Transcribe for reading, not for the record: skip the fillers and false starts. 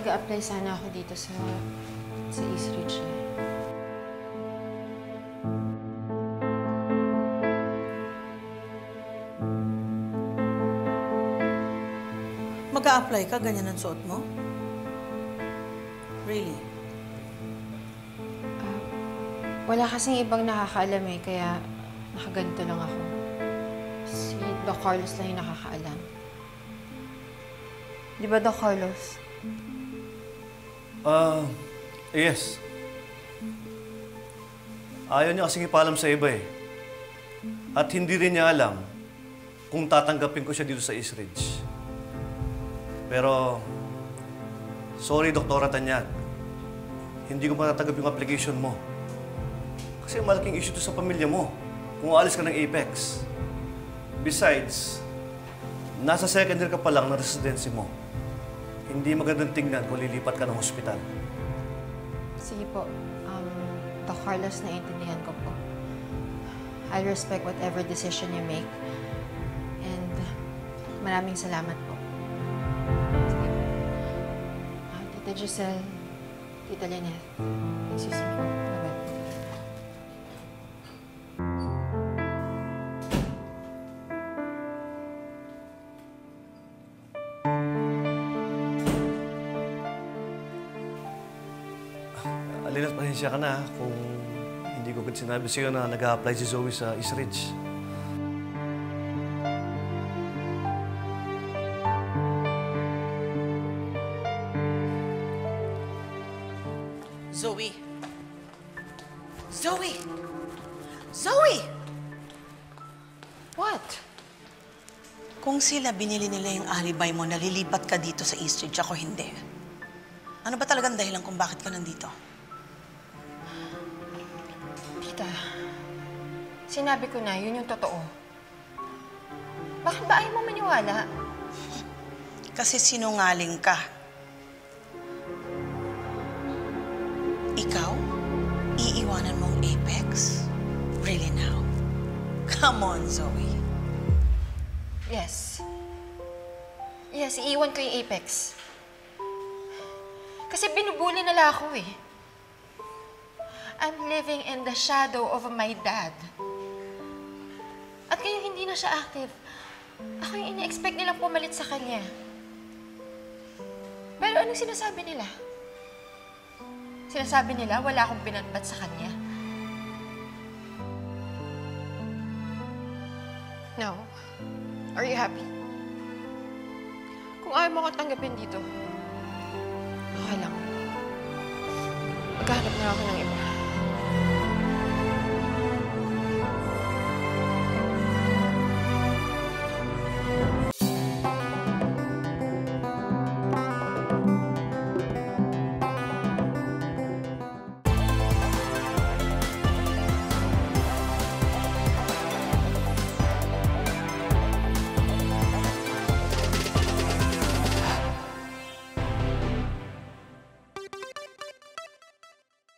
Mag-a-apply sana ako dito sa East Ridge eh. Mag-a-apply ka? Ganyan ang suot mo? Really? Wala kasing ibang nakakaalam eh, kaya nakaganito lang ako. Si Doc Carlos lang yung nakakaalam. Di ba, Doc Carlos? Yes. Ayaw niya kasing ipaalam sa iba eh. At hindi rin niya alam kung tatanggapin ko siya dito sa East Ridge. Pero, sorry, Doktora Tanyag. Hindi ko matatanggap yung application mo. Kasi malaking issue to sa pamilya mo kung aalis ka ng Apex. Besides, nasa second year ka pa lang ng residency mo. Hindi magandang tingnan kung lilipat ka ng hospital. Sige po. Doc Carlos, naiintindihan ko po. I'll respect whatever decision you make. And maraming salamat po. Sige po. Tita Giselle, Tita Lynette, excuse me po. Bye-bye. Lynette, pasensya ka na kung hindi ko agad sinabi sa'yo na nag-a-apply si Zoe sa East Ridge. Zoe! Zoe! Zoe! What? Kung sila binili nila yung alibay mo, nalilipat ka dito sa East Ridge, ako hindi. Ano ba talagang dahilan kung bakit ka nandito? Tita, sinabi ko na, yun yung totoo. Bakit ba ayaw mo maniwala? Kasi sinungaling ka. Ikaw? Iiwanan mong Apex? Really now? Come on, Zoe. Yes. Yes, iiwan ko yung Apex. Kasi binubuli nila ako eh. I'm living in the shadow of my dad. At ngayon hindi na siya active. Ako yung ina-expect nilang pumalit sa kanya. Pero anong sinasabi nila? Sinasabi nila wala akong pinatpat sa kanya. Now, are you happy? Kung ayaw mo ko tanggapin dito, okay lang. Maghahanap na ako ng iba.